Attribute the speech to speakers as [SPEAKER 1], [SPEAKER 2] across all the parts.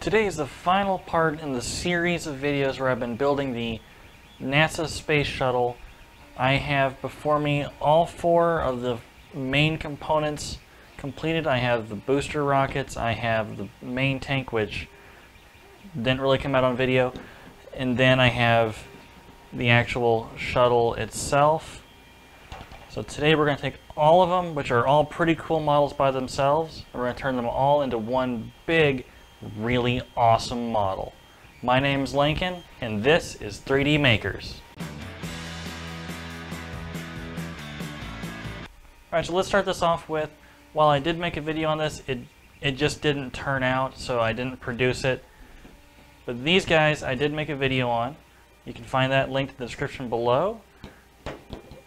[SPEAKER 1] Today is the final part in the series of videos where I've been building the NASA Space Shuttle. I have before me all four of the main components completed. I have the booster rockets, I have the main tank, which didn't really come out on video, and then I have the actual shuttle itself. So today we're going to take all of them, which are all pretty cool models by themselves, and we're going to turn them all into one big, really awesome model. My name's Lincoln, and this is 3D Makers. Alright, so let's start this off with, while I did make a video on this, it just didn't turn out, so I didn't produce it. But these guys I did make a video on. You can find that linked in the description below.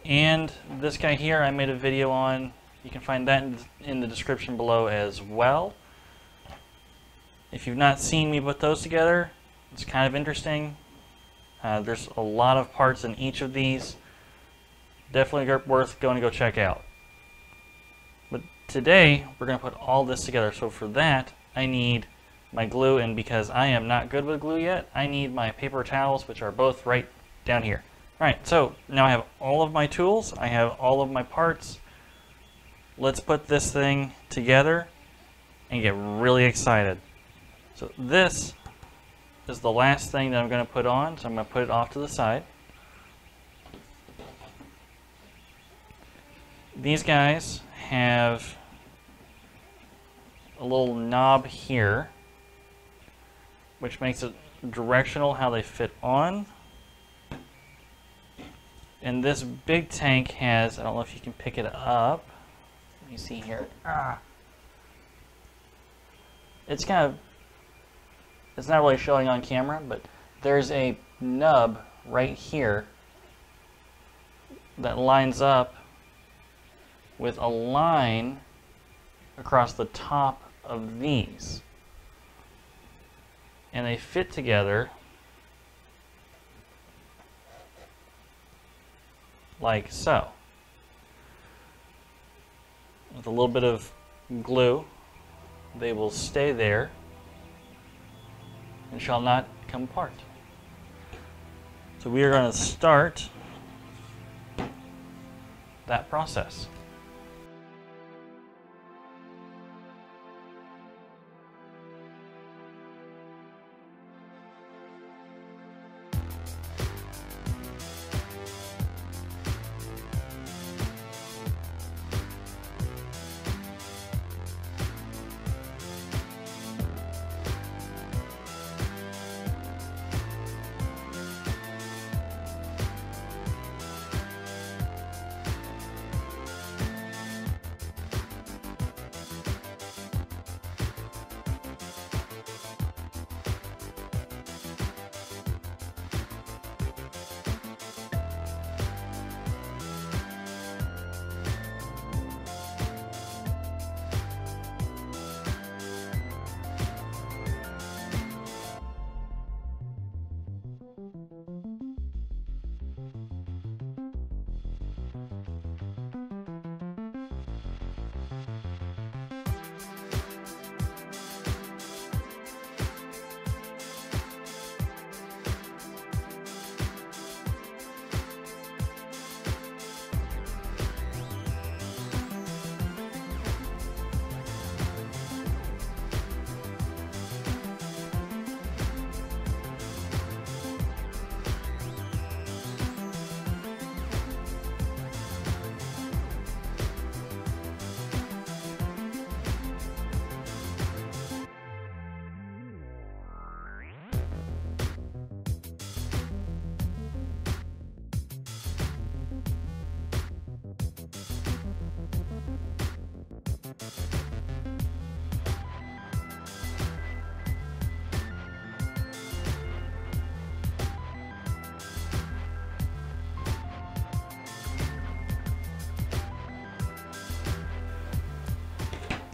[SPEAKER 1] And this guy here I made a video on. You can find that in the description below as well. If you've not seen me put those together, it's kind of interesting. There's a lot of parts in each of these. Definitely worth going to go check out. But today we're going to put all this together. So for that I need my glue, and because I am not good with glue yet, I need my paper towels, which are both right down here. Alright, so now I have all of my tools, I have all of my parts. Let's put this thing together and get really excited. So this is the last thing that I'm going to put on, so I'm going to put it off to the side. These guys have a little knob here, which makes it directional how they fit on. And this big tank has, I don't know if you can pick it up. Let me see here. It's not really showing on camera, but there's a nub right here that lines up with a line across the top of these. And they fit together like so. With a little bit of glue, they will stay there and shall not come apart. So we are going to start that process.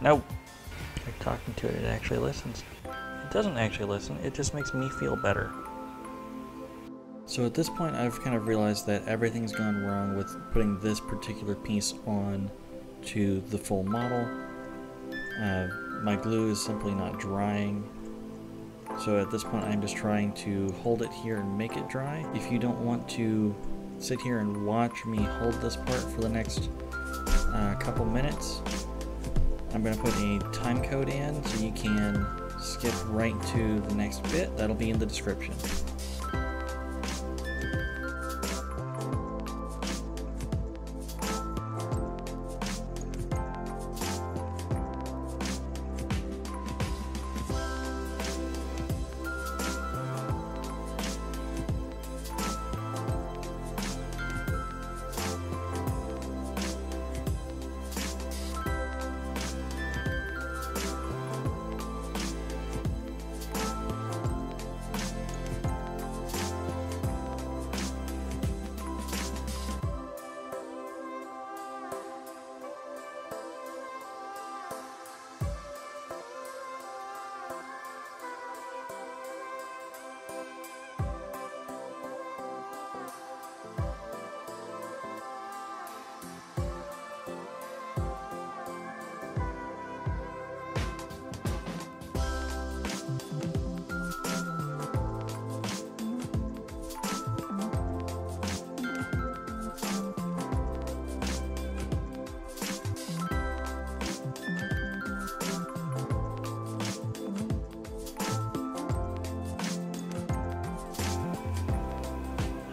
[SPEAKER 1] Nope. Like talking to it, it actually listens. It doesn't actually listen, it just makes me feel better. So at this point I've kind of realized that everything's gone wrong with putting this particular piece on to the full model. My glue is simply not drying, So at this point I'm just trying to hold it here and make it dry. If you don't want to sit here and watch me hold this part for the next couple minutes, I'm going to put a time code in so you can skip right to the next bit. That'll be in the description.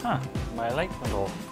[SPEAKER 1] Huh, my light went off.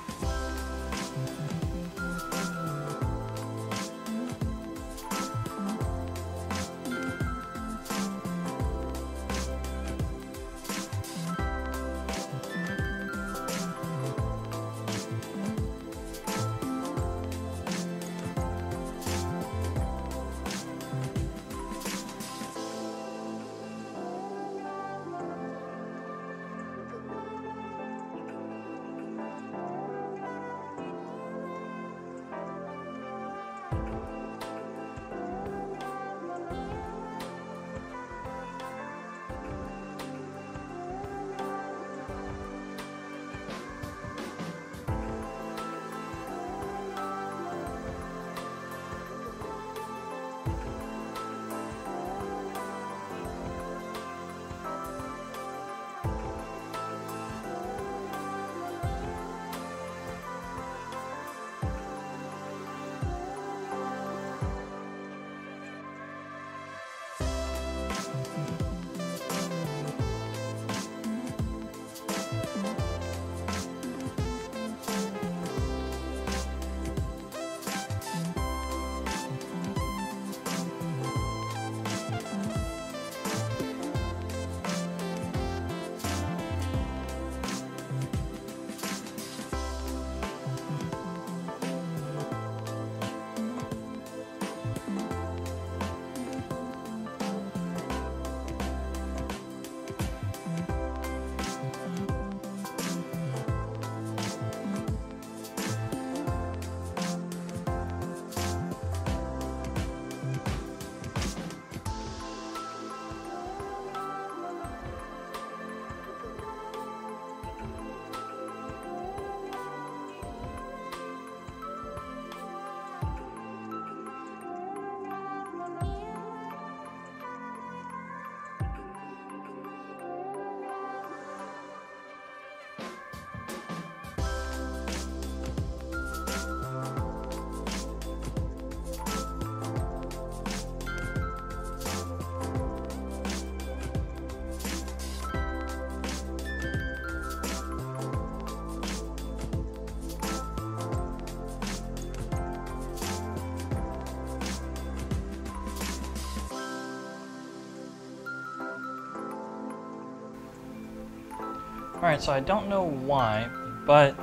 [SPEAKER 1] Alright, so I don't know why, but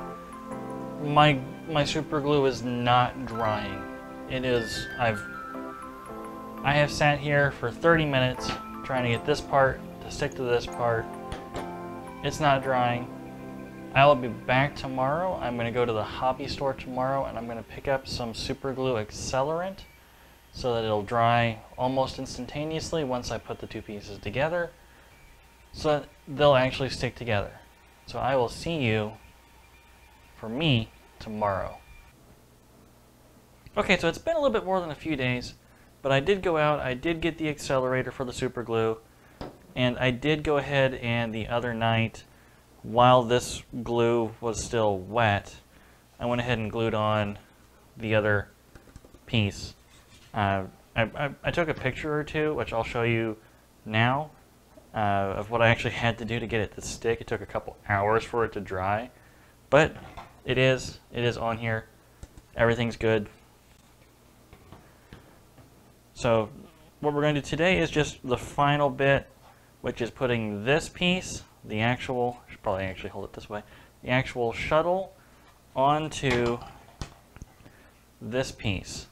[SPEAKER 1] my super glue is not drying. It is, I have sat here for 30 minutes trying to get this part to stick to this part. It's not drying. I will be back tomorrow. I'm going to go to the hobby store tomorrow and I'm going to pick up some super glue accelerant so that it'll dry almost instantaneously once I put the two pieces together, so that they'll actually stick together. So I will see you, for me, tomorrow. Okay, so it's been a little bit more than a few days, but I did go out, I did get the accelerator for the super glue, And I did go ahead and the other night, while this glue was still wet, I went ahead and glued on the other piece. I took a picture or two, which I'll show you now, of what I actually had to do to get it to stick. It took a couple hours for it to dry, but it is on here. Everything's good. So what we're going to do today is just the final bit, which is putting this piece, the actual, I should probably actually hold it this way, the actual shuttle onto this piece.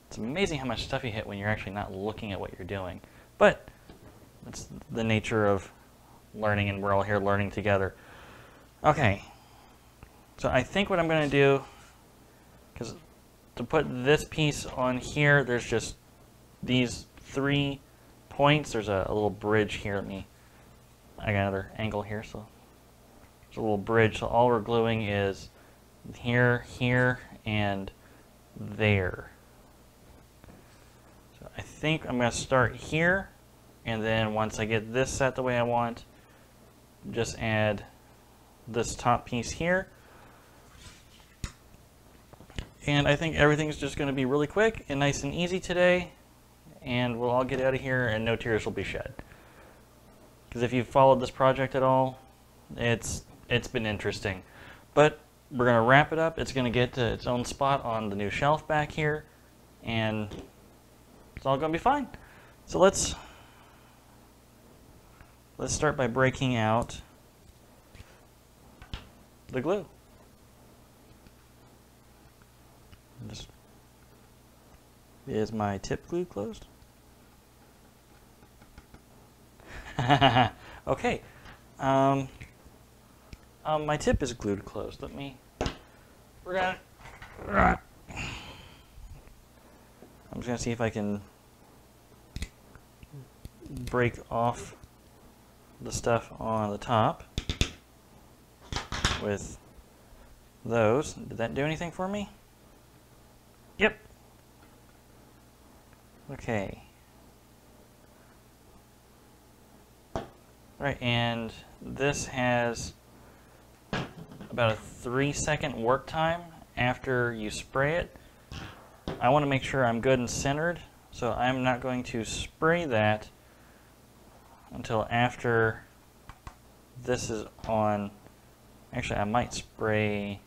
[SPEAKER 1] It's amazing how much stuff you hit when you're actually not looking at what you're doing. But that's the nature of learning, and we're all here learning together. Okay, so I think what I'm going to do, because to put this piece on here, there's just these 3 points. There's a little bridge here. I got another angle here, so there's a little bridge. So all we're gluing is here, here, and there. So I think I'm going to start here, and then once I get this set the way I want, just add this top piece here. And I think everything's just going to be really quick and nice and easy today, and we'll all get out of here and no tears will be shed. Because if you've followed this project at all, it's been interesting. But we're going to wrap it up. It's going to get to its own spot on the new shelf back here, and it's all going to be fine. So let's start by breaking out the glue. This is my tip glue closed. Okay. My tip is glued closed. I'm just gonna see if I can break off the stuff on the top with those. Did that do anything for me? Yep. Okay. Right, and this has about a 3-second work time after you spray it. I want to make sure I'm good and centered, so I'm not going to spray that until after this is on. Actually, I might spray.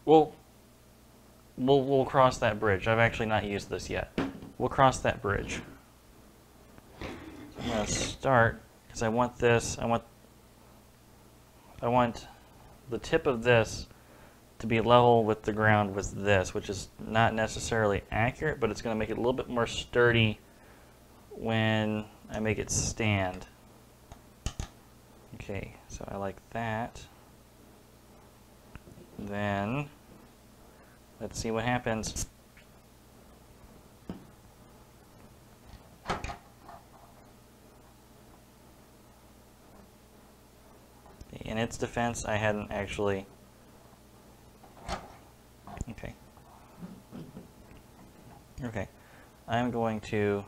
[SPEAKER 1] We'll cross that bridge. I've actually not used this yet. We'll cross that bridge. So I'm going to start, because I want this. I want the tip of this to be level with the ground with this, which is not necessarily accurate, but it's going to make it a little bit more sturdy when I make it stand. Okay, so I like that. Then let's see what happens. In its defense, I hadn't actually. Okay. I'm going to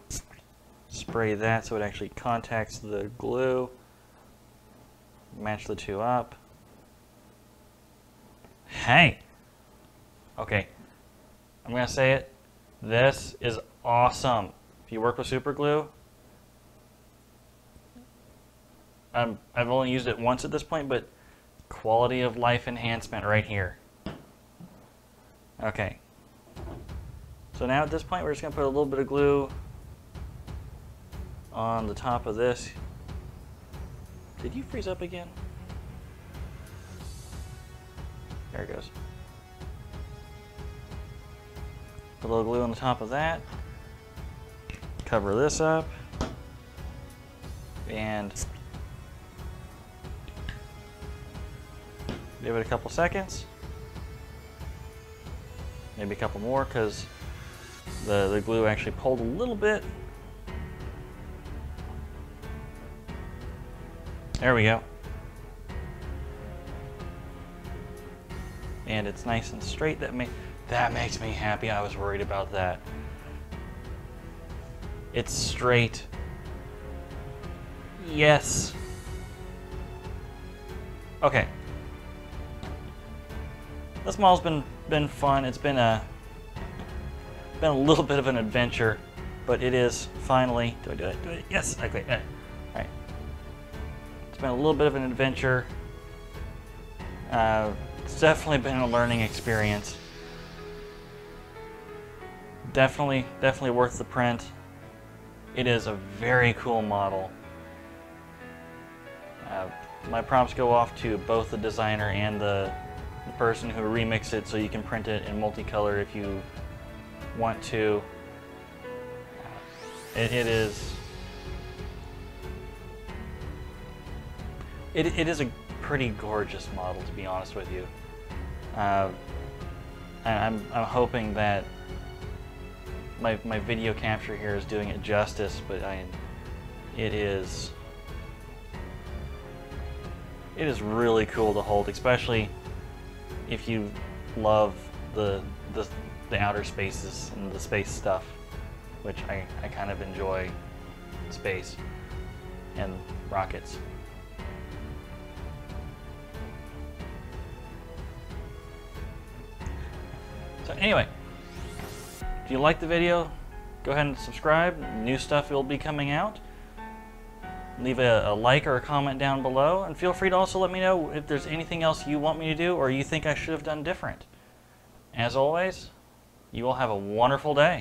[SPEAKER 1] spray that so it actually contacts the glue. Match the two up. Hey! Okay. I'm going to say it. This is awesome. If you work with super glue, I've only used it once at this point, but quality of life enhancement right here. Okay. So now at this point, we're just going to put a little bit of glue on the top of this. Did you freeze up again? There it goes. Put a little glue on the top of that. Cover this up. And give it a couple seconds. Maybe a couple more, because the glue actually pulled a little bit. There we go. And it's nice and straight. That makes me happy. I was worried about that. It's straight. Yes. Okay. This model's been fun. It's been a little bit of an adventure, but it is finally. Do I do it? Do it? Yes. Okay. All right. It's been a little bit of an adventure. It's definitely been a learning experience. Definitely worth the print. It is a very cool model. My prompts go off to both the designer and the person who remixed it, so you can print it in multicolor if you want to. It is a pretty gorgeous model, to be honest with you. I'm hoping that my video capture here is doing it justice, but it is really cool to hold, especially if you love the outer spaces and the space stuff, which I kind of enjoy space and rockets. So anyway, if you like the video, go ahead and subscribe. New stuff will be coming out. Leave a like or a comment down below, and feel free to also let me know if there's anything else you want me to do or you think I should have done different. As always, you all have a wonderful day.